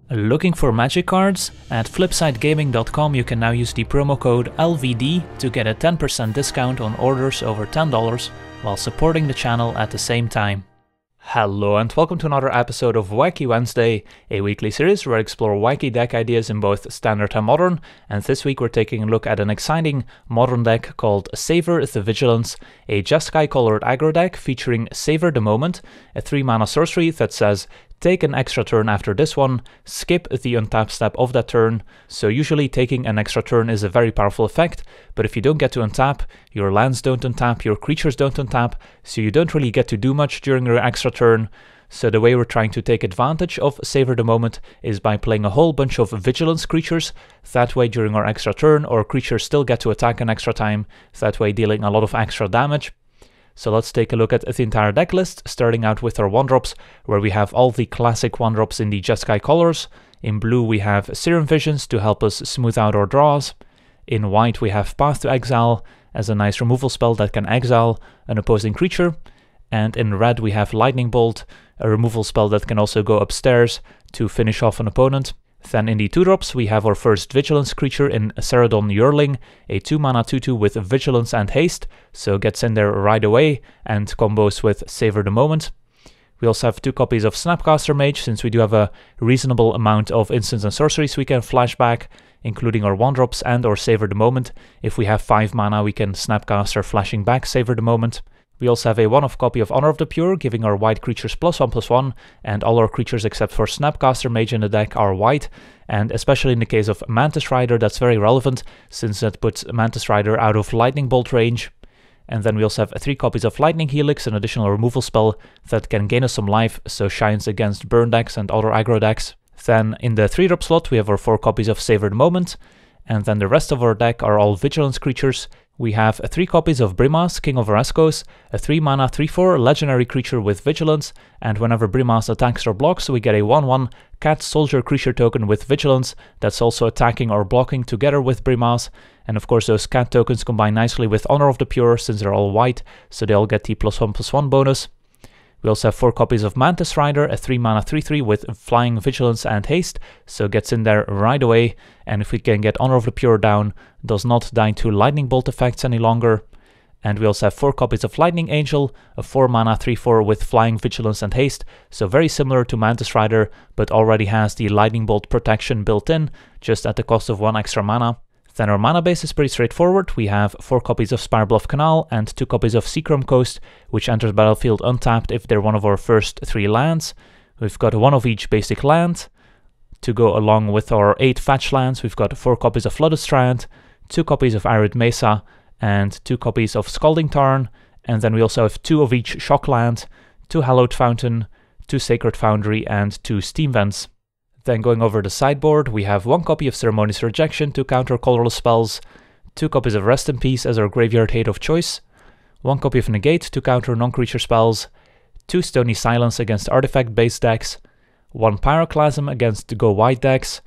Looking for magic cards? At flipsidegaming.com you can now use the promo code LVD to get a 10% discount on orders over $10 while supporting the channel at the same time. Hello and welcome to another episode of Wacky Wednesday, a weekly series where I explore wacky deck ideas in both standard and modern, and this week we're taking a look at an exciting modern deck called Savor the Vigilance, a Jeskai colored aggro deck featuring Savor the Moment, a 3-mana sorcery that says take an extra turn after this one, skip the untap step of that turn. So usually taking an extra turn is a very powerful effect, but if you don't get to untap, your lands don't untap, your creatures don't untap, so you don't really get to do much during your extra turn. So the way we're trying to take advantage of Savor the Moment is by playing a whole bunch of Vigilance creatures. That way during our extra turn, our creatures still get to attack an extra time, that way dealing a lot of extra damage. So let's take a look at the entire deck list, starting out with our 1-drops, where we have all the classic 1-drops in the Jeskai colors. In blue we have Serum Visions to help us smooth out our draws. In white we have Path to Exile as a nice removal spell that can exile an opposing creature. And in red we have Lightning Bolt, a removal spell that can also go upstairs to finish off an opponent. Then in the 2-drops we have our first Vigilance creature in Cerodon Yearling, a 2-mana 2/2 with Vigilance and Haste, so gets in there right away and combos with Savor the Moment. We also have 2 copies of Snapcaster Mage, since we do have a reasonable amount of instants and sorceries we can flash back, including our 1-drops and our Savor the Moment. If we have 5 mana we can Snapcaster flashing back Savor the Moment. We also have a one-off copy of Honor of the Pure, giving our white creatures +1/+1, and all our creatures except for Snapcaster Mage in the deck are white, and especially in the case of Mantis Rider that's very relevant, since that puts Mantis Rider out of Lightning Bolt range. And then we also have 3 copies of Lightning Helix, an additional removal spell that can gain us some life, so shines against burn decks and other aggro decks. Then in the 3-drop slot we have our 4 copies of Savor the Moment, and then the rest of our deck are all Vigilance creatures. We have 3 copies of Brimaz, King of Oreskos, a 3-mana 3/4 legendary creature with Vigilance, and whenever Brimaz attacks or blocks we get a 1/1 Cat Soldier creature token with Vigilance that's also attacking or blocking together with Brimaz, and of course those cat tokens combine nicely with Honor of the Pure since they're all white, so they all get the +1/+1 bonus. We also have 4 copies of Mantis Rider, a 3-mana 3/3 with Flying, Vigilance and Haste, so gets in there right away, and if we can get Honor of the Pure down, does not die to Lightning Bolt effects any longer. And we also have 4 copies of Lightning Angel, a 4-mana 3/4 with Flying, Vigilance and Haste, so very similar to Mantis Rider, but already has the Lightning Bolt protection built in, just at the cost of 1 extra mana. Then our mana base is pretty straightforward. We have 4 copies of Spirebluff Canal and 2 copies of Seachrome Coast, which enters battlefield untapped if they're one of our first 3 lands. We've got 1 of each basic land. To go along with our 8 fetch lands, we've got 4 copies of Flooded Strand, 2 copies of Arid Mesa, and 2 copies of Scalding Tarn, and then we also have 2 of each shock land, 2 Hallowed Fountain, 2 Sacred Foundry, and 2 Steam Vents. Then going over the sideboard, we have 1 copy of Ceremonious Rejection to counter colorless spells, 2 copies of Rest in Peace as our graveyard hate of choice, 1 copy of Negate to counter non-creature spells, 2 Stony Silence against artifact-based decks, 1 Pyroclasm against the Go White decks,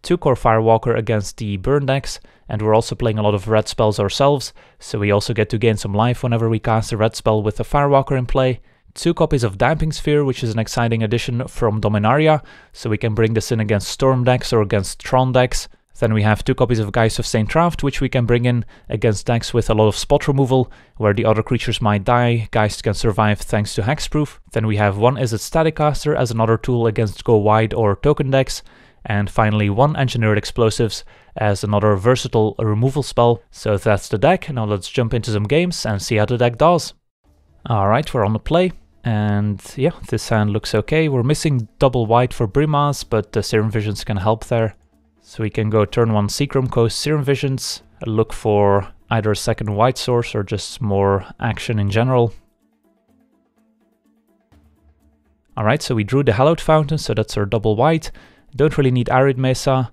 2 Kor Firewalker against the burn decks, and we're also playing a lot of red spells ourselves, so we also get to gain some life whenever we cast a red spell with a Firewalker in play. 2 copies of Damping Sphere, which is an exciting addition from Dominaria, so we can bring this in against Storm decks or against Tron decks. Then we have 2 copies of Geist of St. Traft, which we can bring in against decks with a lot of spot removal, where the other creatures might die. Geist can survive thanks to Hexproof. Then we have 1 Izzet Staticaster as another tool against Go Wide or token decks. And finally 1 Engineered Explosives as another versatile removal spell. So that's the deck. Now let's jump into some games and see how the deck does. Alright, we're on the play. And yeah, this hand looks okay. We're missing double white for Brimaz, but the Serum Visions can help there. So we can go turn 1 Seachrome Coast Serum Visions, look for either a second white source or just more action in general. Alright, so we drew the Hallowed Fountain, so that's our double white. Don't really need Arid Mesa,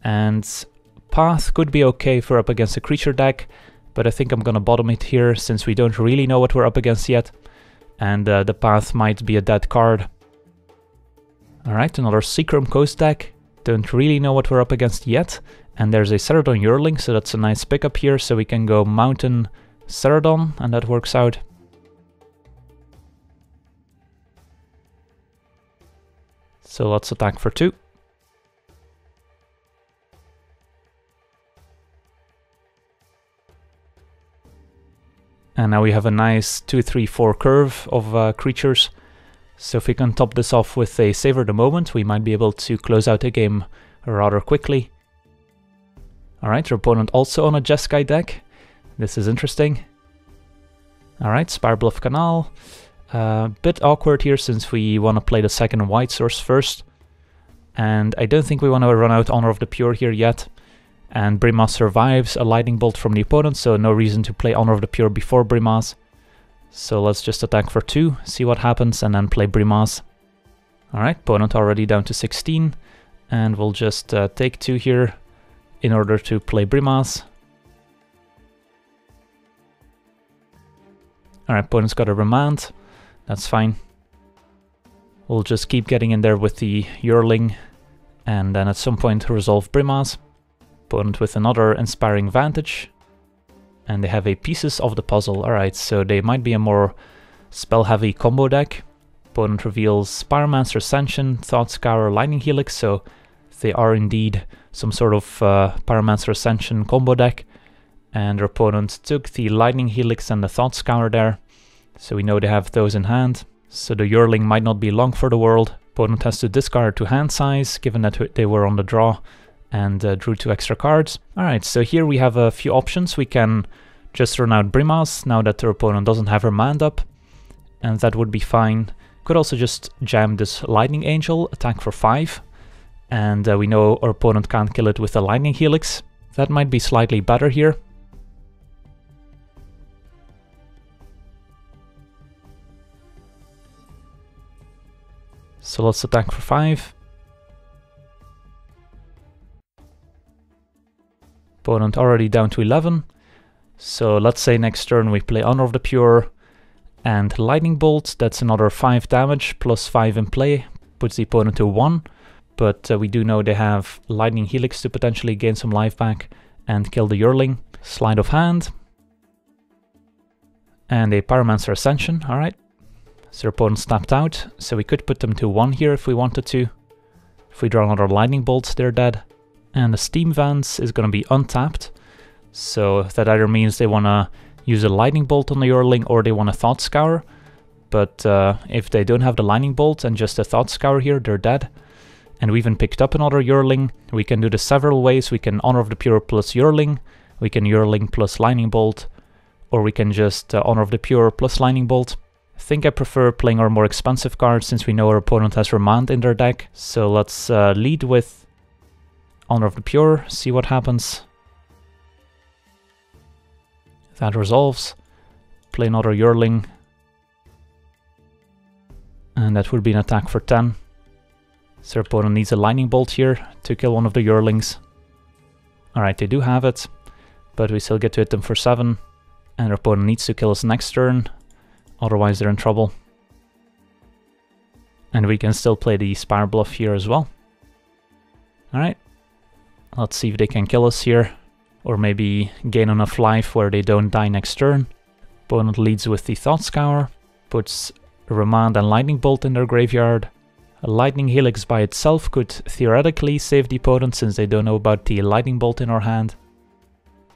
and Path could be okay for up against a creature deck, but I think I'm gonna bottom it here since we don't really know what we're up against yet. And the Path might be a dead card. Alright, another Seachrome Coast deck. Don't really know what we're up against yet. And there's a Cerodon Yearling, so that's a nice pickup here, so we can go Mountain Cerodon, and that works out. So let's attack for 2. And now we have a nice 2-3-4 curve of creatures. So if we can top this off with a Savor the Moment, we might be able to close out the game rather quickly. Alright, your opponent also on a Jeskai deck. This is interesting. Alright, Spirebluff Canal. Bit awkward here since we want to play the second white source first. And I don't think we want to run out Honor of the Pure here yet. And Brimaz survives a Lightning Bolt from the opponent, so no reason to play Honor of the Pure before Brimaz. So let's just attack for 2, see what happens, and then play Brimaz. Alright, opponent already down to 16. And we'll just take 2 here in order to play Brimaz. Alright, opponent's got a Remand. That's fine. We'll just keep getting in there with the Yearling, and then at some point resolve Brimaz. Opponent with another Inspiring Vantage. And they have a Pieces of the Puzzle. Alright, so they might be a more spell-heavy combo deck. Opponent reveals Pyromancer Ascension, Thought Scour, Lightning Helix, so they are indeed some sort of Pyromancer Ascension combo deck. And their opponent took the Lightning Helix and the Thought Scour there, so we know they have those in hand. So the Yearling might not be long for the world. Opponent has to discard to hand size, given that they were on the draw and drew 2 extra cards. Alright, so here we have a few options. We can just run out Brimaz now that their opponent doesn't have her Mand up, and that would be fine. Could also just jam this Lightning Angel, attack for 5, and we know our opponent can't kill it with a Lightning Helix. That might be slightly better here. So let's attack for 5. Opponent already down to 11. So let's say next turn we play Honor of the Pure and Lightning Bolt. That's another 5 damage plus 5 in play. Puts the opponent to 1. But we do know they have Lightning Helix to potentially gain some life back and kill the Yearling. Sleight of hand. And a Pyromancer Ascension. Alright. So their opponent snapped out, so we could put them to 1 here if we wanted to. If we draw another Lightning Bolt, they're dead. And the Steam Vents is going to be untapped, so that either means they want to use a Lightning Bolt on the Yearling or they want a Thought Scour. But if they don't have the Lightning Bolt and just a Thought Scour here, they're dead. And we even picked up another Yearling. We can do this several ways. We can Honor of the Pure plus Yearling, we can Yearling plus Lightning Bolt, or we can just Honor of the Pure plus Lightning Bolt. I think I prefer playing our more expensive cards since we know our opponent has Remand in their deck. So let's lead with Honor of the Pure, see what happens. That resolves. Play another Yearling. And that would be an attack for 10. So our opponent needs a Lightning Bolt here to kill one of the Yearlings. Alright, they do have it, but we still get to hit them for 7. And our opponent needs to kill us next turn. Otherwise they're in trouble. And we can still play the Spirebluff here as well. Alright. Let's see if they can kill us here. Or maybe gain enough life where they don't die next turn. Opponent leads with the Thought Scour. Puts a Remand and Lightning Bolt in their graveyard. A Lightning Helix by itself could theoretically save the opponent since they don't know about the Lightning Bolt in our hand.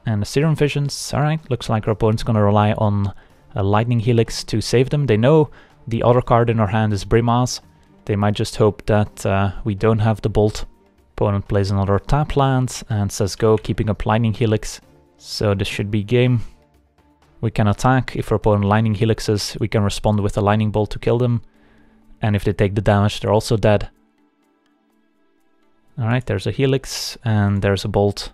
And the Serum Visions. Alright, looks like our opponent's gonna rely on a Lightning Helix to save them. They know the other card in our hand is Brimaz. They might just hope that we don't have the Bolt. Opponent plays another tap land and says go, keeping up Lightning Helix. So this should be game. We can attack. If our opponent Lightning Helixes, we can respond with a Lightning Bolt to kill them. And if they take the damage, they're also dead. Alright, there's a Helix and there's a Bolt.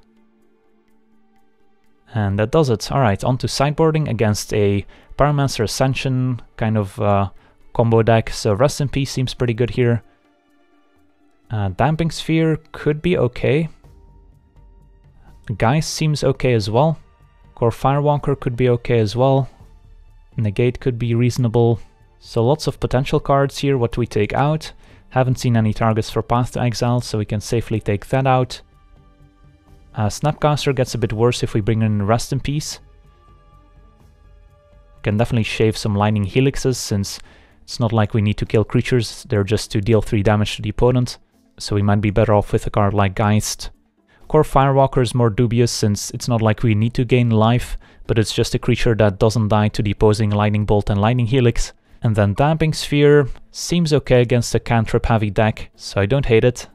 And that does it. Alright, on to sideboarding against a Pyromancer Ascension kind of combo deck. So Rest in Peace seems pretty good here. Damping Sphere could be okay. Geist seems okay as well. Kor Firewalker could be okay as well. Negate could be reasonable. So lots of potential cards here. What do we take out? Haven't seen any targets for Path to Exile, so we can safely take that out. Snapcaster gets a bit worse if we bring in Rest in Peace. Can definitely shave some Lightning Helixes since it's not like we need to kill creatures, they're just to deal 3 damage to the opponent. So we might be better off with a card like Geist Kor Firewalker is more dubious since it's not like we need to gain life, but it's just a creature that doesn't die to the opposing Lightning Bolt and Lightning Helix. And then Damping Sphere seems okay against a cantrip heavy deck, so I don't hate it.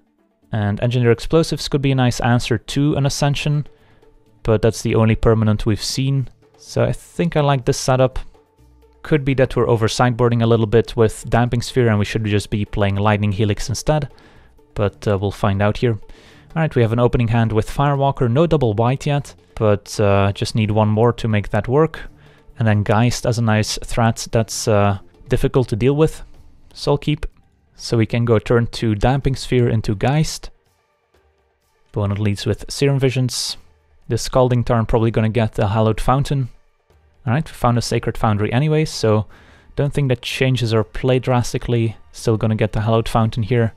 And Engineer Explosives could be a nice answer to an Ascension, but that's the only permanent we've seen. So I think I like this setup. Could be that we're over sideboarding a little bit with Damping Sphere and we should just be playing Lightning Helix instead, but we'll find out here. Alright, we have an opening hand with Firewalker, no double white yet, but just need one more to make that work. And then Geist as a nice threat that's difficult to deal with, so I'll keep. So we can go turn 2 Damping Sphere into Geist. Opponent leads with Serum Visions. The Scalding Tarn probably gonna get the Hallowed Fountain. Alright, we found a Sacred Foundry anyway, so don't think that changes our play drastically. Still gonna get the Hallowed Fountain here.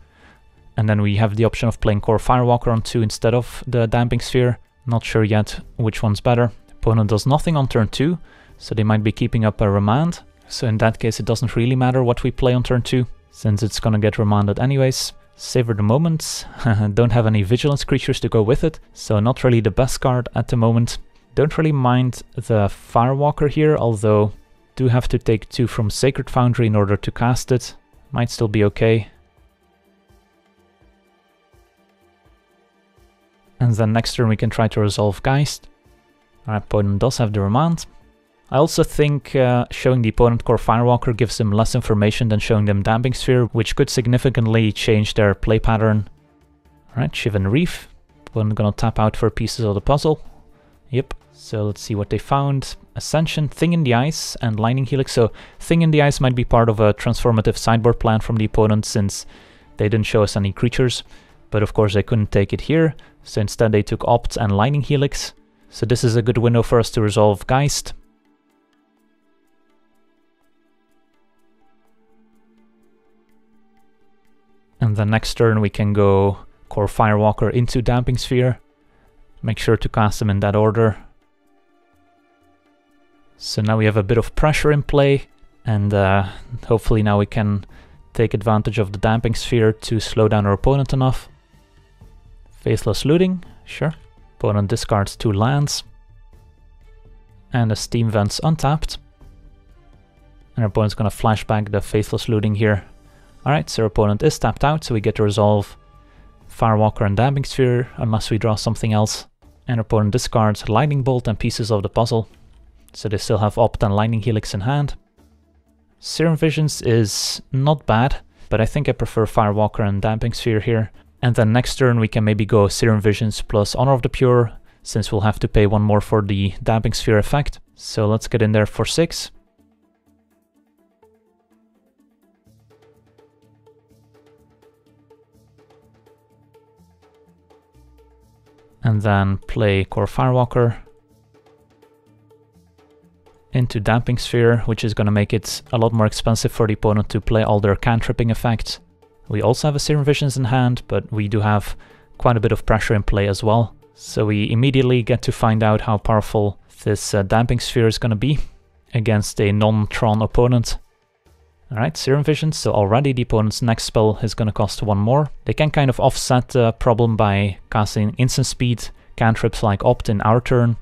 And then we have the option of playing Kor Firewalker on 2 instead of the Damping Sphere. Not sure yet which one's better. Opponent does nothing on turn 2, so they might be keeping up a remand. So in that case it doesn't really matter what we play on turn 2, since it's gonna get remanded anyways. Savor the Moment. Don't have any Vigilance creatures to go with it, so not really the best card at the moment. Don't really mind the Firewalker here, although do have to take 2 from Sacred Foundry in order to cast it. Might still be okay. And then next turn we can try to resolve Geist. Our opponent does have the remand. I also think showing the opponent Kor Firewalker gives them less information than showing them Damping Sphere, which could significantly change their play pattern. Alright, Shivan Reef. Opponent gonna tap out for pieces of the puzzle. Yep, so let's see what they found. Ascension, Thing in the Ice, and Lightning Helix. So Thing in the Ice might be part of a transformative sideboard plan from the opponent since they didn't show us any creatures. But of course they couldn't take it here, so instead they took Opt and Lightning Helix. So this is a good window for us to resolve Geist. And then next turn we can go Kor Firewalker into Damping Sphere. Make sure to cast them in that order. So now we have a bit of pressure in play, and hopefully now we can take advantage of the Damping Sphere to slow down our opponent enough. Faithless Looting, sure. Opponent discards 2 lands. And the Steam Vents untapped. And our opponent's gonna flashback the Faithless Looting here. Alright, so our opponent is tapped out, so we get to resolve Firewalker and Damping Sphere, unless we draw something else. And our opponent discards Lightning Bolt and pieces of the puzzle. So they still have Opt and Lightning Helix in hand. Serum Visions is not bad, but I think I prefer Firewalker and Damping Sphere here. And then next turn we can maybe go Serum Visions plus Honor of the Pure, since we'll have to pay 1 more for the Damping Sphere effect. So let's get in there for 6. And then play Kor Firewalker into Damping Sphere, which is going to make it a lot more expensive for the opponent to play all their cantripping effects. We also have a Serum Visions in hand, but we do have quite a bit of pressure in play as well. So we immediately get to find out how powerful this Damping Sphere is going to be against a non-Tron opponent. Alright, Serum Visions, so already the opponent's next spell is going to cost 1 more. They can kind of offset the problem by casting instant speed cantrips like Opt in our turn.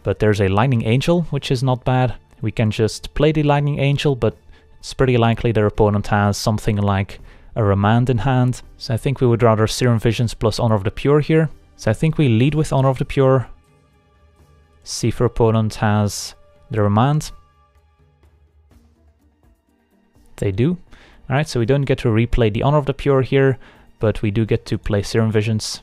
But there's a Lightning Angel, which is not bad. We can just play the Lightning Angel, but it's pretty likely their opponent has something like a Remand in hand. So I think we would rather Serum Visions plus Honor of the Pure here. So I think we lead with Honor of the Pure. See if our opponent has the Remand. They do. Alright, so we don't get to replay the Honor of the Pure here, but we do get to play Serum Visions.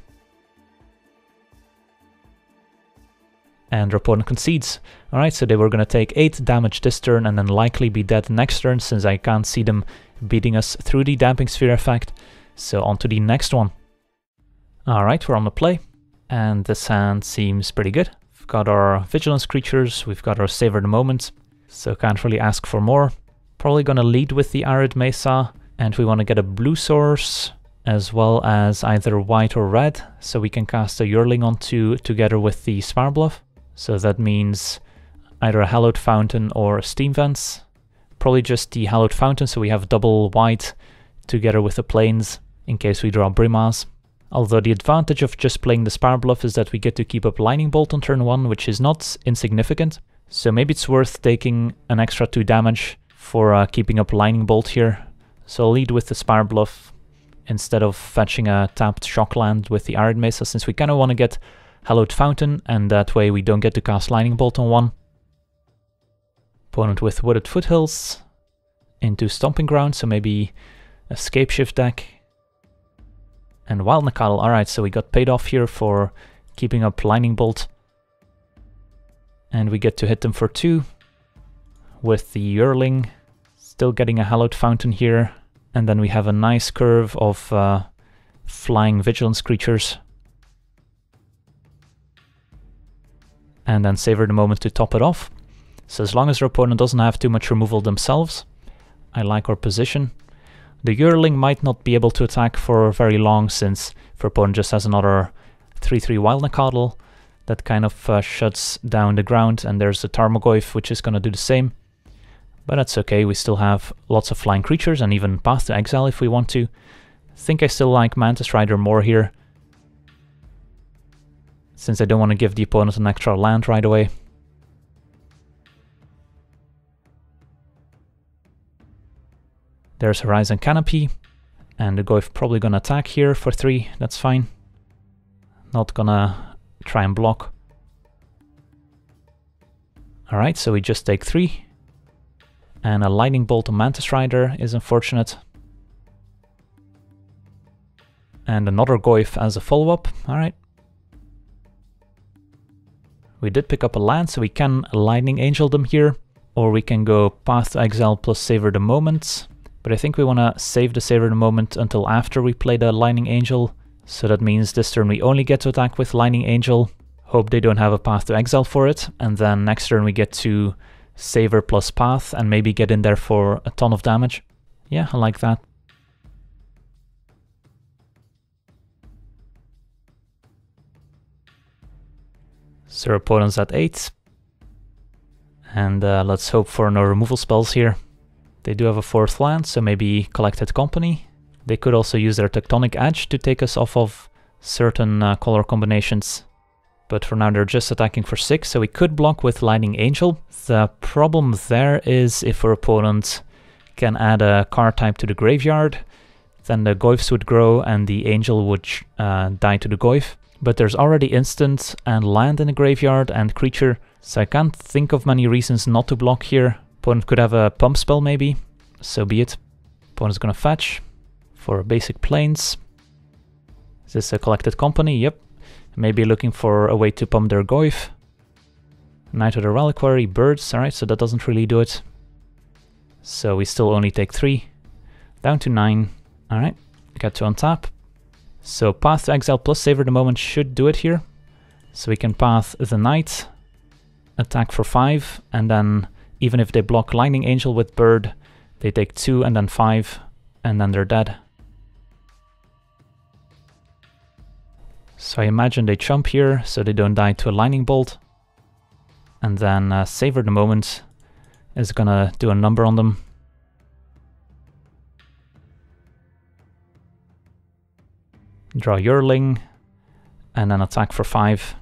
And our opponent concedes. Alright, so they were going to take 8 damage this turn and then likely be dead next turn, since I can't see them beating us through the Damping Sphere effect. So on to the next one. Alright, we're on the play. And this hand seems pretty good. We've got our Vigilance creatures, we've got our Savor the Moment, so can't really ask for more. Probably gonna lead with the Arid Mesa, and we want to get a blue source as well as either white or red, so we can cast a Yearling onto together with the Spirebluff. So that means either a Hallowed Fountain or Steam Vents. Probably just the Hallowed Fountain, so we have double white together with the plains in case we draw Brimaz. Although the advantage of just playing the Spirebluff is that we get to keep up Lightning Bolt on turn 1, which is not insignificant. So maybe it's worth taking an extra 2 damage for keeping up Lightning Bolt here. So I'll lead with the Spirebluff instead of fetching a tapped Shockland with the Arid Mesa, since we kind of want to get Hallowed Fountain, and that way we don't get to cast Lightning Bolt on 1. Opponent with Wooded Foothills into Stomping Ground, so maybe a Scapeshift deck. And Wild Nacatl, alright, so we got paid off here for keeping up Lightning Bolt. And we get to hit them for 2 with the Yearling, still getting a Hallowed Fountain here. And then we have a nice curve of flying Vigilance creatures. And then Savor the Moment to top it off. So as long as our opponent doesn't have too much removal themselves, I like our position. The Yearling might not be able to attack for very long, since our opponent just has another 3/3 Wild Nacatl that kind of shuts down the ground, and there's the Tarmogoyf, which is going to do the same. But that's okay, we still have lots of flying creatures, and even Path to Exile if we want to. I think I still like Mantis Rider more here, since I don't want to give the opponent an extra land right away. There's Horizon Canopy, and the Goyf probably gonna attack here for 3, that's fine. Not gonna try and block. Alright, so we just take 3. And a Lightning Bolt on Mantis Rider is unfortunate. And another Goyf as a follow-up, alright. We did pick up a land, so we can Lightning Angel them here. Or we can go Path to Exile plus Savor the Moment. But I think we want to save the Savor the Moment until after we play the Lightning Angel. So that means this turn we only get to attack with Lightning Angel. Hope they don't have a Path to Exile for it. And then next turn we get to Savor plus Path and maybe get in there for a ton of damage. Yeah, I like that. So our opponent's at 8. And let's hope for no removal spells here. They do have a 4th land, so maybe Collected Company. They could also use their Tectonic Edge to take us off of certain color combinations. But for now they're just attacking for 6, so we could block with Lightning Angel. The problem there is if our opponent can add a card type to the graveyard, then the Goyfs would grow and the Angel would die to the Goyf. But there's already instant and land in the graveyard and creature, so I can't think of many reasons not to block here. Opponent could have a pump spell maybe, so be it. Opponent's gonna fetch for basic planes. Is this a Collected Company? Yep. Maybe looking for a way to pump their Goyf. Knight of the Reliquary, birds, alright, so that doesn't really do it. So we still only take 3. Down to 9. Alright, get to untap. So Path to Exile plus Savor the Moment should do it here. So we can path the Knight, attack for 5, and then even if they block Lightning Angel with bird, they take 2 and then 5, and then they're dead. So I imagine they jump here, so they don't die to a Lightning Bolt. And then Savor the Moment is gonna do a number on them. Draw Yearling, and then attack for 5.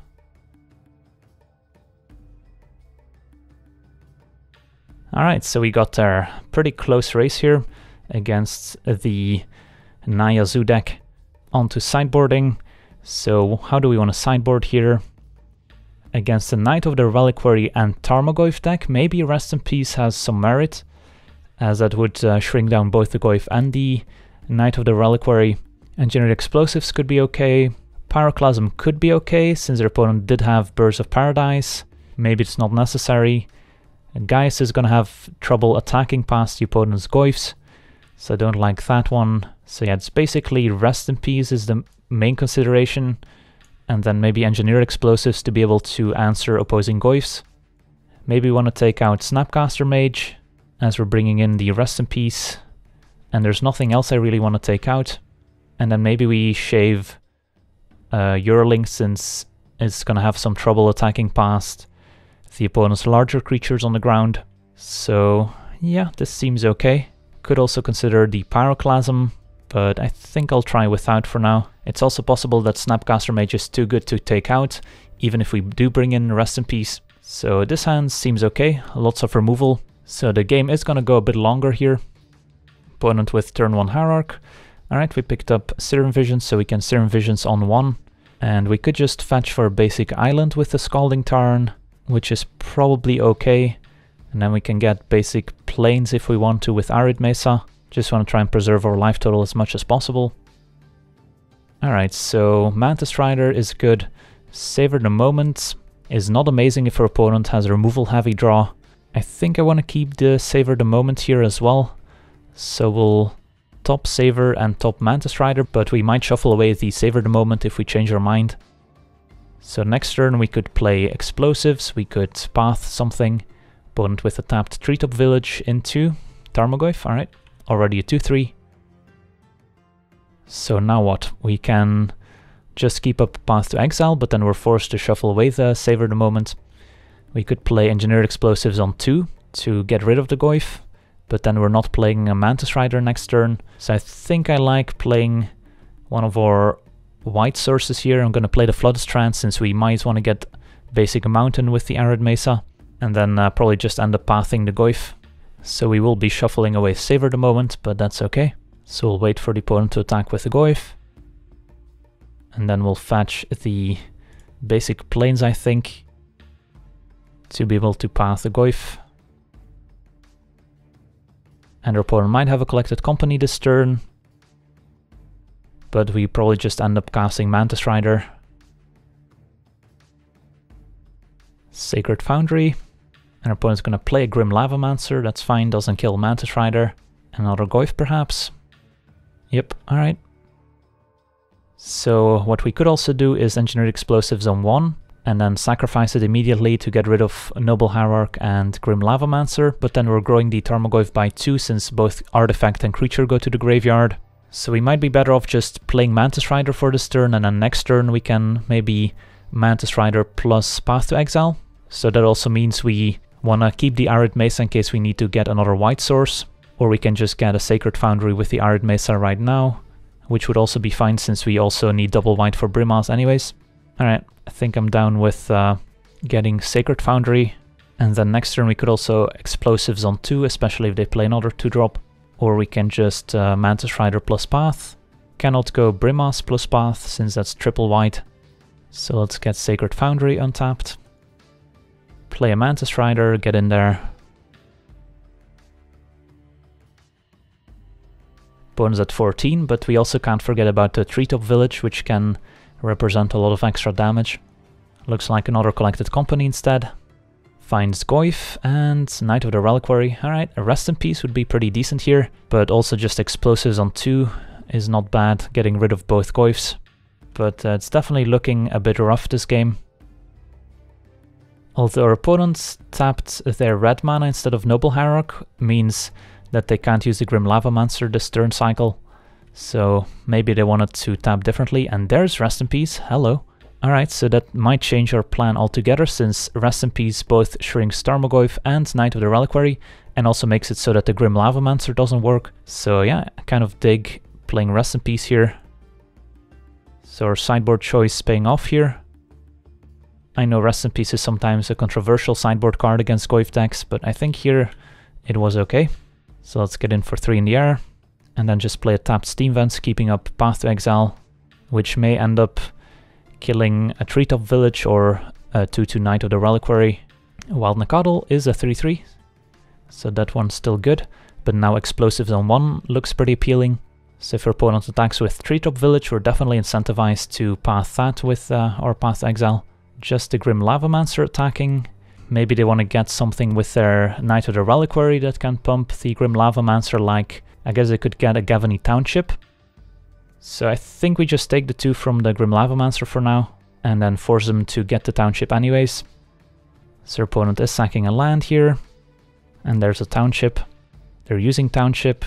Alright, so we got our pretty close race here against the Naya Zoo deck. Onto sideboarding. So how do we want to sideboard here? Against the Knight of the Reliquary and Tarmogoyf deck, maybe Rest in Peace has some merit, as that would shrink down both the Goyf and the Knight of the Reliquary. Engineered Explosives could be okay. Pyroclasm could be okay, since their opponent did have Birds of Paradise. Maybe it's not necessary. Geist is gonna have trouble attacking past the opponent's Goyfs, so I don't like that one. So yeah, it's basically Rest in Peace is the main consideration, and then maybe Engineered Explosives to be able to answer opposing Goyfs. Maybe we want to take out Snapcaster Mage, as we're bringing in the Rest in Peace, and there's nothing else I really want to take out. And then maybe we shave Yearling, since it's gonna have some trouble attacking past the opponent's larger creatures on the ground. So yeah, this seems okay. Could also consider the Pyroclasm, but I think I'll try without for now. It's also possible that Snapcaster Mage is too good to take out, even if we do bring in Rest in Peace. So this hand seems okay, lots of removal. So the game is gonna go a bit longer here. Opponent with turn 1 Hierarch. Alright, we picked up Serum Visions, so we can Serum Visions on 1. And we could just fetch for a basic island with the Scalding Tarn, which is probably okay. And then we can get basic plains if we want to with Arid Mesa. Just want to try and preserve our life total as much as possible. Alright, so Mantis Rider is good. Savor the Moment is not amazing if our opponent has a removal heavy draw. I think I want to keep the Savor the Moment here as well. So we'll top Savor and top Mantis Rider, but we might shuffle away the Savor the Moment if we change our mind. So next turn we could play Explosives, we could path something. Opponent with a tapped Treetop Village into Tarmogoyf, alright. Already a 2-3. So now what? We can just keep up Path to Exile, but then we're forced to shuffle away the Savor the Moment. We could play Engineered Explosives on 2 to get rid of the Goyf, but then we're not playing a Mantis Rider next turn. So I think I like playing one of our white sources here. I'm going to play the Flooded Strand since we might want to get basic Mountain with the Arid Mesa, and then probably just end up pathing the Goyf. So we will be shuffling away Savor the Moment, but that's okay. So we'll wait for the opponent to attack with the Goyf. And then we'll fetch the basic plains, I think, to be able to path the Goyf. And our opponent might have a Collected Company this turn, but we probably just end up casting Mantis Rider. Sacred Foundry. And our opponent's gonna play a Grim Lavamancer, that's fine, doesn't kill Mantis Rider. Another Goyf perhaps. Yep, alright. So what we could also do is Engineered Explosives on 1, and then sacrifice it immediately to get rid of Noble Hierarch and Grim Lavamancer, but then we're growing the Tarmogoyf by 2 since both artifact and creature go to the graveyard. So we might be better off just playing Mantis Rider for this turn, and then next turn we can maybe Mantis Rider plus Path to Exile. So that also means we wanna keep the Arid Mesa in case we need to get another white source, or we can just get a Sacred Foundry with the Arid Mesa right now, which would also be fine since we also need double white for Brimaz anyways. Alright, I think I'm down with getting Sacred Foundry, and then next turn we could also Explosives on 2, especially if they play another 2-drop, or we can just Mantis Rider plus Path. Cannot go Brimaz plus Path since that's triple white, so let's get Sacred Foundry untapped. Play a Mantis Rider, get in there. Opponent's at 14, but we also can't forget about the Treetop Village, which can represent a lot of extra damage. Looks like another Collected Company instead. Finds Goyf and Knight of the Reliquary. Alright, a Rest in Peace would be pretty decent here, but also just Explosives on 2 is not bad, getting rid of both Goyfs. But it's definitely looking a bit rough this game. Although our opponents tapped their red mana instead of Noble Hierarch, means that they can't use the Grim Lavamancer this turn cycle. So maybe they wanted to tap differently, and there's Rest in Peace, hello. Alright, so that might change our plan altogether, since Rest in Peace both shrinks Tarmogoyf and Knight of the Reliquary, and also makes it so that the Grim Lavamancer doesn't work. So yeah, I kind of dig playing Rest in Peace here. So our sideboard choice paying off here. I know Rest in Peace is sometimes a controversial sideboard card against Goyf decks, but I think here it was okay. So let's get in for 3 in the air, and then just play a tapped Steam Vents, keeping up Path to Exile, which may end up killing a Treetop Village or a 2-2 Knight of the Reliquary. Wild Nakadal is a 3-3, so that one's still good, but now Explosives on 1 looks pretty appealing. So if your opponent attacks with Treetop Village, we're definitely incentivized to path that with our Path to Exile. Just the Grim Lavamancer attacking. Maybe they want to get something with their Knight of the Reliquary that can pump the Grim Lavamancer, like, I guess they could get a Gavany Township. So I think we just take the 2 from the Grim Lavamancer for now, and then force them to get the Township anyways. So your opponent is sacking a land here, and there's a Township. They're using Township,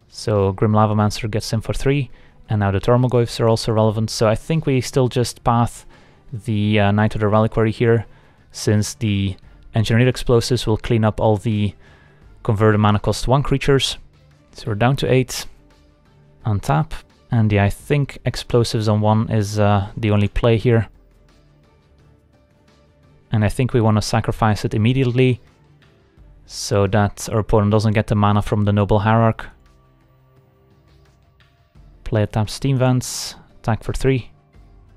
so Grim Lavamancer gets in for 3, and now the Tarmogoyfs are also relevant, so I think we still just path the Knight of the Reliquary here, since the Engineered Explosives will clean up all the converted mana cost 1 creatures. So we're down to 8. untap. And yeah, I think explosives on 1 is the only play here. And I think we want to sacrifice it immediately so that our opponent doesn't get the mana from the Noble Hierarch. Play a tap Steam Vents, attack for 3.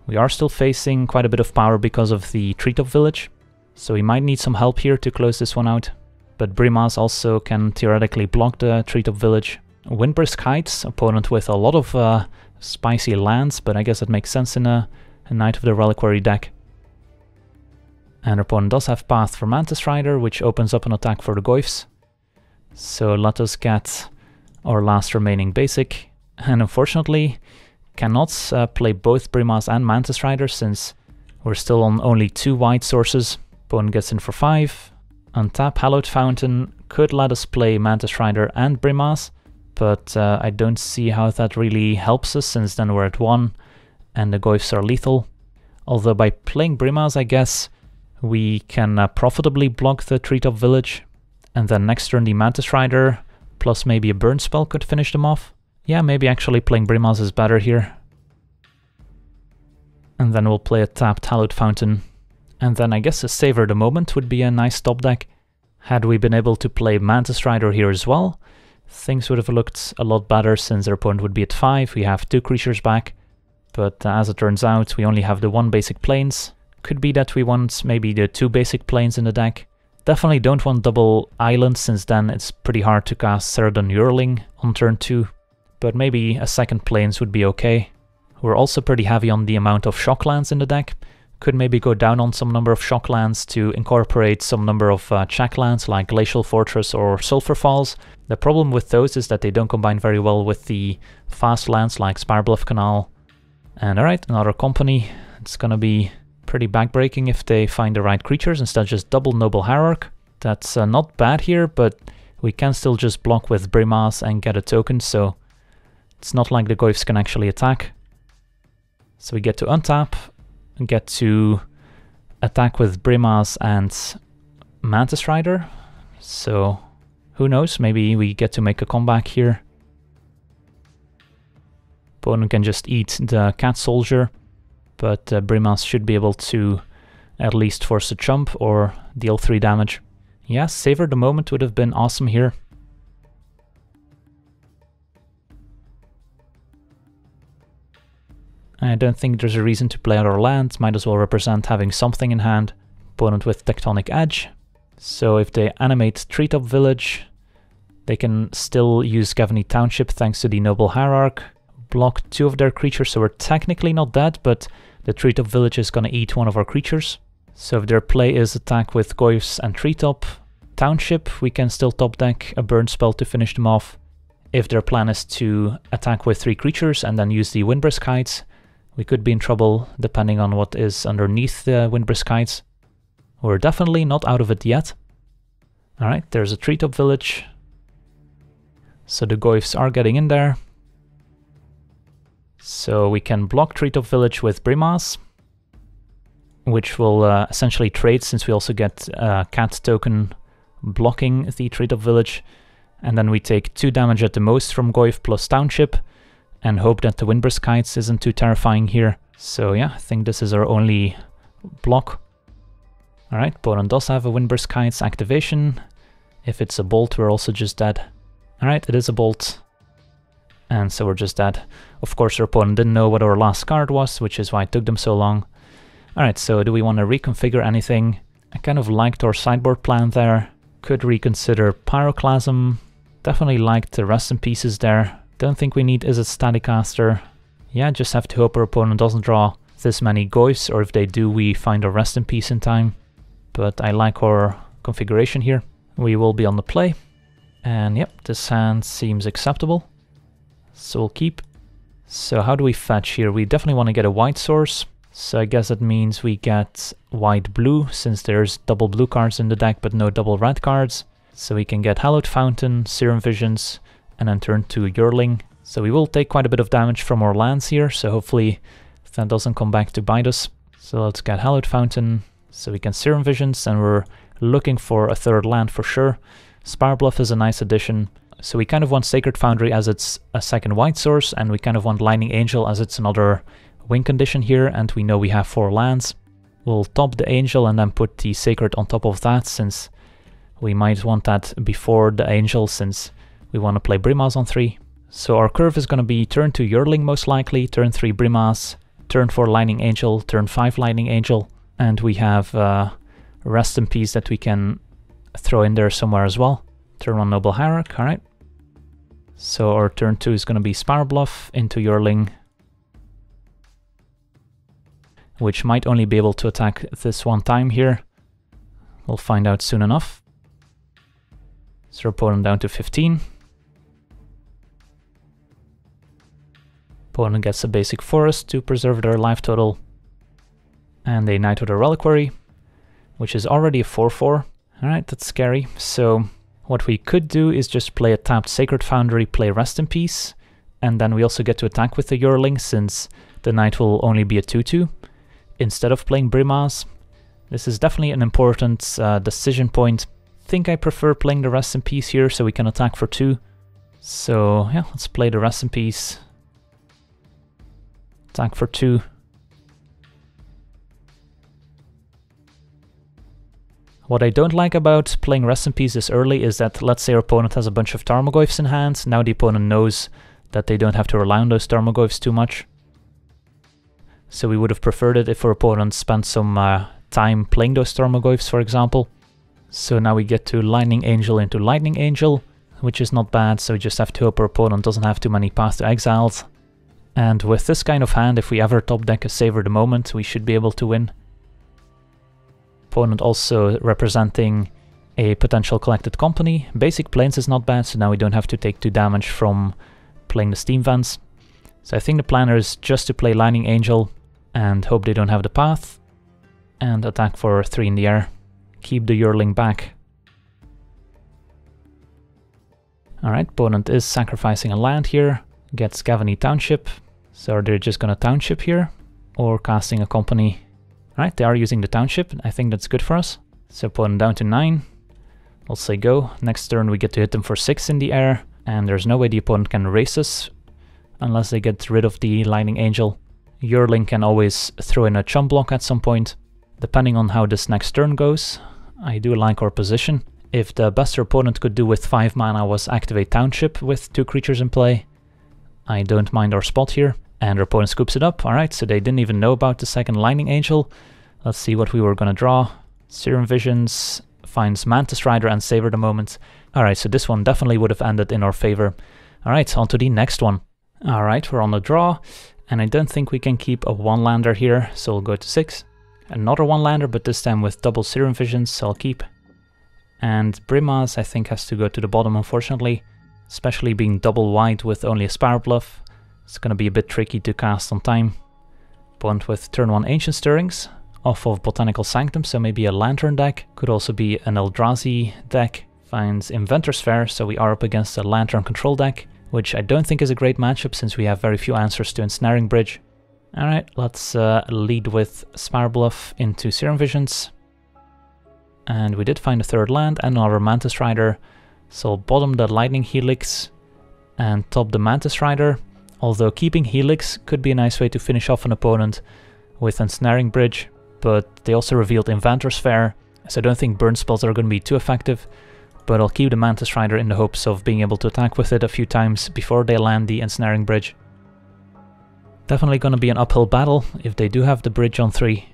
We are still facing quite a bit of power because of the Treetop Village, so we might need some help here to close this one out. But Brimaz also can theoretically block the Treetop Village. Windbrisk Heights, opponent with a lot of spicy lands, but I guess it makes sense in a Knight of the Reliquary deck. And our opponent does have Path for Mantis Rider, which opens up an attack for the Goyfs. So let us get our last remaining basic. And unfortunately, cannot play both Brimaz and Mantis Rider since we're still on only 2 white sources. Opponent gets in for 5. Untap Hallowed Fountain could let us play Mantis Rider and Brimaz, but I don't see how that really helps us since then we're at 1 and the Goyfs are lethal. Although by playing Brimaz, I guess we can profitably block the Treetop Village, and then next turn the Mantis Rider plus maybe a burn spell could finish them off. Yeah, maybe actually playing Brimaz is better here. And then we'll play a tapped Hallowed Fountain. And then I guess a Savor the Moment would be a nice top deck. Had we been able to play Mantis Rider here as well, things would have looked a lot better since our opponent would be at 5, we have 2 creatures back. But as it turns out, we only have the 1 basic plains. Could be that we want maybe the 2 basic plains in the deck. Definitely don't want double islands, since then it's pretty hard to cast Cerodon Yearling on turn 2. But maybe a second plains would be okay. We're also pretty heavy on the amount of shock lands in the deck. Could maybe go down on some number of shock lands to incorporate some number of check lands like Glacial Fortress or Sulphur Falls. The problem with those is that they don't combine very well with the fast lands like Spirebluff Canal. And alright, another company. It's gonna be pretty backbreaking if they find the right creatures instead of just double Noble Hierarch. That's not bad here, but we can still just block with Brimaz and get a token, so it's not like the Goyfs can actually attack. So we get to untap, and get to attack with Brimaz and Mantis Rider. So who knows, maybe we get to make a comeback here. Opponent can just eat the Cat Soldier, but Brimaz should be able to at least force a chump or deal 3 damage. Yeah, Savor the Moment would have been awesome here. I don't think there's a reason to play other lands, might as well represent having something in hand. Opponent with Tectonic Edge. So if they animate Treetop Village, they can still use Gavany Township thanks to the Noble Hierarch. Block 2 of their creatures, so we're technically not dead, but the Treetop Village is gonna eat 1 of our creatures. So if their play is attack with Goyfs and Treetop Township, we can still top deck a burn spell to finish them off. If their plan is to attack with 3 creatures and then use the Windbrisk Heights, we could be in trouble depending on what is underneath the Windbrisk Heights. We're definitely not out of it yet. Alright, there's a Treetop Village. So the Goyfs are getting in there. So we can block Treetop Village with Brimaz, which will essentially trade since we also get a Cat token blocking the Treetop Village. And then we take 2 damage at the most from Goyf plus Township, and hope that the Windbrisk Heights isn't too terrifying here. So yeah, I think this is our only block. Alright, opponent does have a Windbrisk Heights activation. If it's a bolt, we're also just dead. Alright, it is a bolt. And so we're just dead. Of course, our opponent didn't know what our last card was, which is why it took them so long. Alright, so do we want to reconfigure anything? I kind of liked our sideboard plan there. Could reconsider Pyroclasm. Definitely liked the Rest in Pieces there. Don't think we need Izzet Staticaster. Yeah, just have to hope our opponent doesn't draw this many Goyfs, or if they do, we find a Rest in Peace in time. But I like our configuration here. We will be on the play. And yep, this hand seems acceptable. So we'll keep. So how do we fetch here? We definitely want to get a white source. So I guess that means we get white-blue, since there's double blue cards in the deck, but no double red cards. So we can get Hallowed Fountain, Serum Visions, and then turn to Yearling. So we will take quite a bit of damage from our lands here, so hopefully that doesn't come back to bite us. So let's get Hallowed Fountain, so we can Serum Visions, and we're looking for a 3rd land for sure. Spirebluff is a nice addition. So we kind of want Sacred Foundry as it's a second white source, and we kind of want Lightning Angel as it's another win condition here, and we know we have 4 lands. We'll top the Angel and then put the Sacred on top of that, since we might want that before the Angel, since we want to play Brimaz on 3. So our curve is going to be turn 2 Yearling most likely, turn 3 Brimaz, turn 4 Lightning Angel, turn 5 Lightning Angel, and we have Rest in Peace that we can throw in there somewhere as well. Turn 1 Noble Hierarch, alright. So our turn 2 is going to be Spirebluff into Yearling, which might only be able to attack this one time here. We'll find out soon enough. So our opponent down to 15. Opponent gets a basic forest to preserve their life total. And a Knight with a Reliquary, which is already a 4/4. Alright, that's scary. So what we could do is just play a tapped Sacred Foundry, play Rest in Peace, and then we also get to attack with the Yearling, since the Knight will only be a 2/2, instead of playing Brimaz. This is definitely an important decision point. I think I prefer playing the Rest in Peace here, so we can attack for 2. So yeah, let's play the Rest in Peace. Attack for 2. What I don't like about playing Rest in Peace this early is that, let's say our opponent has a bunch of Tarmogoyfs in hand, now the opponent knows that they don't have to rely on those Tarmogoyfs too much. So we would have preferred it if our opponent spent some time playing those Tarmogoyfs, for example. So now we get to Lightning Angel into Lightning Angel, which is not bad, so we just have to hope our opponent doesn't have too many Path to Exiles. And with this kind of hand, if we ever top deck a Savor the Moment, we should be able to win. Opponent also representing a potential Collected Company. Basic Plains is not bad, so now we don't have to take 2 damage from playing the Steam Vents. So I think the plan is just to play Lightning Angel and hope they don't have the path, and attack for 3 in the air. Keep the Yearling back. Alright, opponent is sacrificing a land here, gets Gavany Township. So they're just gonna Township here, or casting a Company. Alright, they are using the Township, I think that's good for us. So opponent down to 9. We'll say go. Next turn we get to hit them for 6 in the air, and there's no way the opponent can race us unless they get rid of the Lightning Angel. Yearling can always throw in a chump block at some point, depending on how this next turn goes. I do like our position. If the best our opponent could do with 5 mana was activate Township with 2 creatures in play, I don't mind our spot here. And our opponent scoops it up. Alright, so they didn't even know about the second Lightning Angel. Let's see what we were gonna draw. Serum Visions finds Mantis Rider and Savor the Moment. Alright, so this one definitely would have ended in our favor. Alright, on to the next one. Alright, we're on the draw, and I don't think we can keep a 1-lander here, so we'll go to 6. Another 1-lander, but this time with double Serum Visions, so I'll keep. And Brimaz, I think, has to go to the bottom, unfortunately. Especially being double white with only a Spirebluff. It's gonna be a bit tricky to cast on time. Opponent with turn 1 Ancient Stirrings off of Botanical Sanctum, so maybe a Lantern deck. Could also be an Eldrazi deck. Finds Inventor's Fair, so we are up against a Lantern control deck, which I don't think is a great matchup since we have very few answers to Ensnaring Bridge. Alright, let's lead with Spirebluff into Serum Visions. And we did find a 3rd land and another Mantis Rider, so bottom the Lightning Helix and top the Mantis Rider. Although keeping Helix could be a nice way to finish off an opponent with Ensnaring Bridge, but they also revealed Inventor's Fair, so I don't think burn spells are going to be too effective, but I'll keep the Mantis Rider in the hopes of being able to attack with it a few times before they land the Ensnaring Bridge. Definitely going to be an uphill battle if they do have the bridge on 3.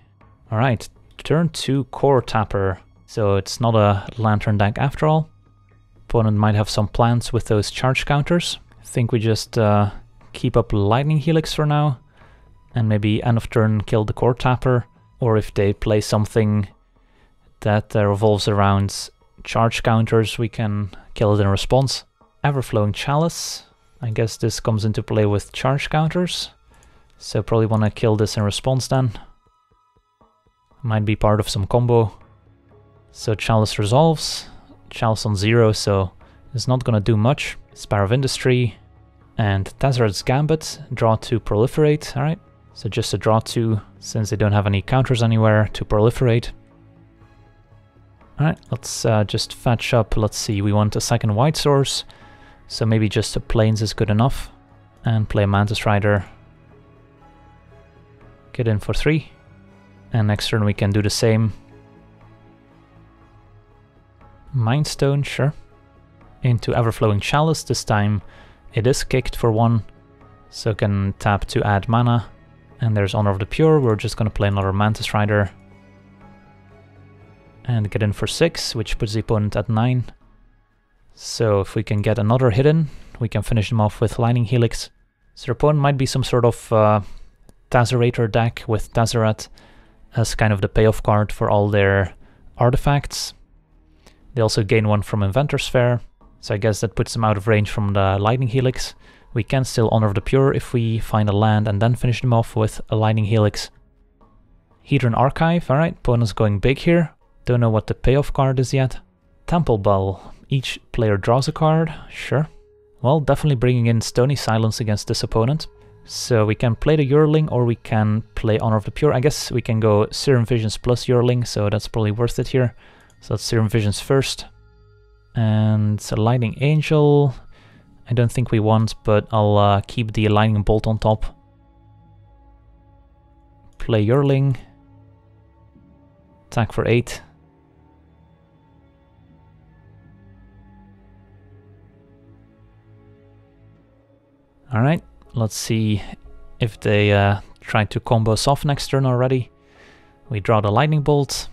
Alright, turn 2 Kor Tapper, so it's not a Lantern deck after all. Opponent might have some plans with those charge counters. I think we just keep up Lightning Helix for now, and maybe end of turn kill the Kor Tapper, or if they play something that revolves around charge counters, we can kill it in response. Everflowing Chalice, I guess this comes into play with charge counters, so probably want to kill this in response then. Might be part of some combo. So Chalice resolves, Chalice on 0, so it's not gonna do much. Spire of Industry, and Tazrad's Gambit, draw 2 proliferate, alright. So just a draw 2, since they don't have any counters anywhere to proliferate. Alright, let's just fetch up, let's see, we want a second white source. So maybe just a Plains is good enough. And play a Mantis Rider. Get in for 3. And next turn we can do the same. Mind Stone, sure. Into Everflowing Chalice. This time it is kicked for 1. So can tap to add mana. And there's Honor of the Pure. We're just going to play another Mantis Rider. And get in for 6, which puts the opponent at 9. So if we can get another hit in, we can finish them off with Lightning Helix. So their opponent might be some sort of Tazerator deck with Tezzeret as kind of the payoff card for all their artifacts. They also gain 1 from Inventor Sphere, so I guess that puts them out of range from the Lightning Helix. We can still Honor of the Pure if we find a land and then finish them off with a Lightning Helix. Hedron Archive, alright, opponent's going big here. Don't know what the payoff card is yet. Temple Bell, each player draws a card, sure. Well, definitely bringing in Stony Silence against this opponent. So we can play the Yearling or we can play Honor of the Pure. I guess we can go Serum Visions plus Yearling, so that's probably worth it here. So that's Serum Visions first. And a Lightning Angel, I don't think we want, but I'll keep the Lightning Bolt on top. Play Yearling. Attack for 8. Alright, let's see if they try to combo us off next turn already. We draw the Lightning Bolt.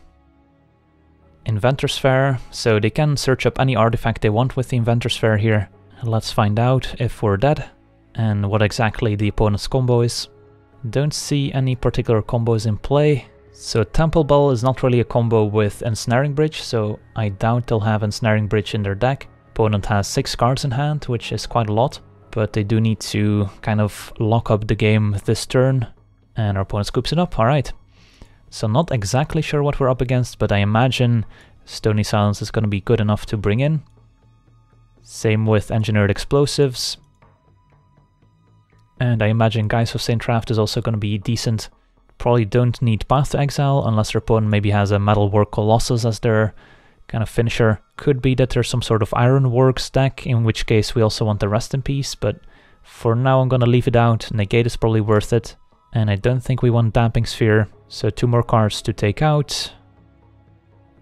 Inventor Sphere, so they can search up any artifact they want with the Inventor Sphere here. Let's find out if we're dead and what exactly the opponent's combo is. Don't see any particular combos in play. So Temple Bell is not really a combo with Ensnaring Bridge, so I doubt they'll have Ensnaring Bridge in their deck. Opponent has 6 cards in hand, which is quite a lot. But they do need to kind of lock up the game this turn, and our opponent scoops it up, alright. So not exactly sure what we're up against, but I imagine Stony Silence is going to be good enough to bring in. Same with Engineered Explosives. And I imagine Geist of St. Traft is also going to be decent. Probably don't need Path to Exile, unless their opponent maybe has a Metalwork Colossus as their kind of finisher. Could be that there's some sort of Ironworks deck, in which case we also want the Rest in Peace, but for now I'm gonna leave it out. Negate is probably worth it, and I don't think we want Damping Sphere, so 2 more cards to take out.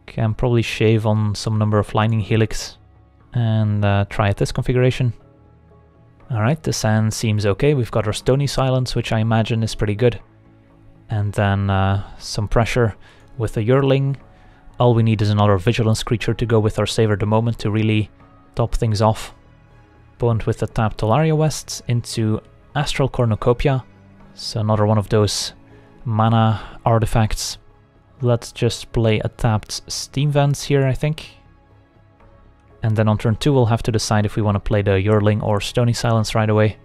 Can probably shave on some number of Lightning Helix and try at this configuration. Alright, this hand seems okay. We've got our Stony Silence, which I imagine is pretty good. And then some pressure with the Yearling. All we need is another Vigilance creature to go with our Savor the Moment to really top things off. Opponent with a tapped Tolaria West into Astral Cornucopia. So another one of those mana artifacts. Let's just play a tapped Steam Vents here, I think. And then on turn 2 we'll have to decide if we want to play the Yearling or Stony Silence right away.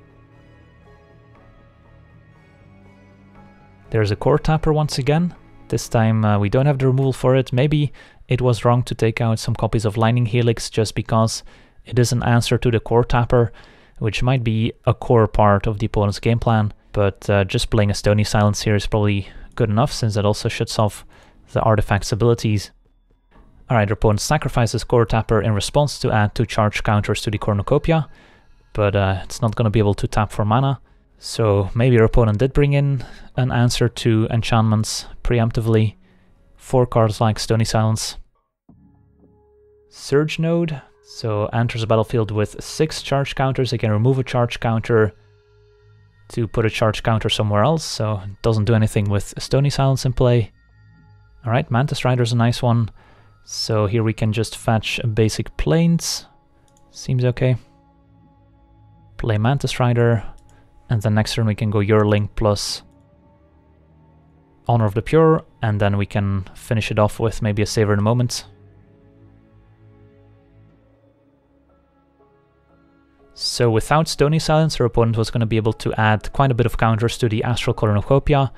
There's a Kor Tapper once again. This time we don't have the removal for it. Maybe it was wrong to take out some copies of Lightning Helix just because it is an answer to the Kor Tapper, which might be a core part of the opponent's game plan. But just playing a Stony Silence here is probably good enough, since it also shuts off the artifact's abilities. Alright, our opponent sacrifices Kor Tapper in response to add 2 charge counters to the Cornucopia, but it's not going to be able to tap for mana. So maybe our opponent did bring in an answer to enchantments preemptively. 4 cards like Stony Silence. Surge Node. So enters the battlefield with 6 charge counters. They can remove a charge counter to put a charge counter somewhere else. So it doesn't do anything with Stony Silence in play. Alright, Mantis Rider is a nice one. So here we can just fetch a basic Plains. Seems okay. Play Mantis Rider. And then next turn we can go Yearling plus Honor of the Pure, and then we can finish it off with maybe a Savor the Moment. So without Stony Silence, our opponent was going to be able to add quite a bit of counters to the Astral Cornucopia,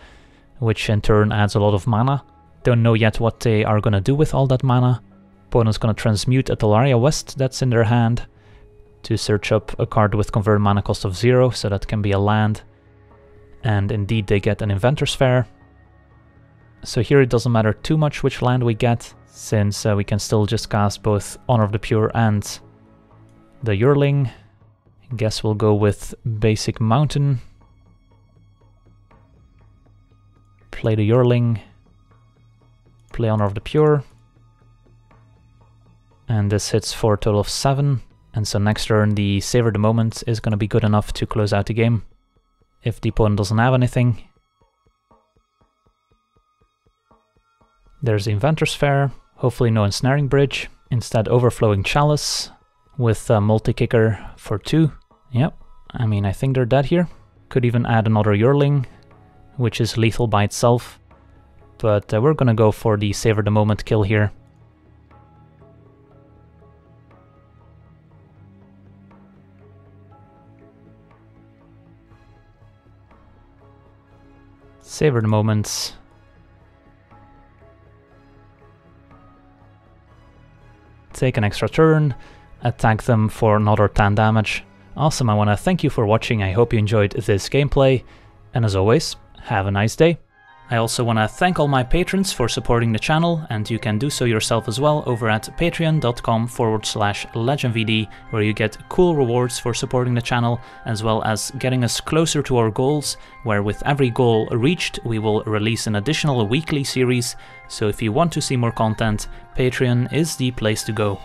which in turn adds a lot of mana. Don't know yet what they are going to do with all that mana. Opponent's going to transmute a Tolaria West that's in their hand to search up a card with convert mana cost of 0, so that can be a land. And indeed they get an Inventor Sphere. So here it doesn't matter too much which land we get, since we can still just cast both Honor of the Pure and the Yearling. Guess we'll go with basic mountain. Play the Yearling. Play Honor of the Pure. And this hits for a total of 7. And so next turn the Savor the Moment is going to be good enough to close out the game. If the opponent doesn't have anything. There's the Inventor's Fair. Hopefully no Ensnaring Bridge. Instead Overflowing Chalice with a multi-kicker for 2. Yep, I mean I think they're dead here. Could even add another Yearling, which is lethal by itself. But we're gonna go for the Savor the Moment kill here. Savor the Moments. Take an extra turn, attack them for another 10 damage. Awesome, I want to thank you for watching, I hope you enjoyed this gameplay, and as always, have a nice day. I also want to thank all my patrons for supporting the channel, and you can do so yourself as well over at patreon.com/LegenVD, where you get cool rewards for supporting the channel, as well as getting us closer to our goals, where with every goal reached, we will release an additional weekly series. So if you want to see more content, Patreon is the place to go.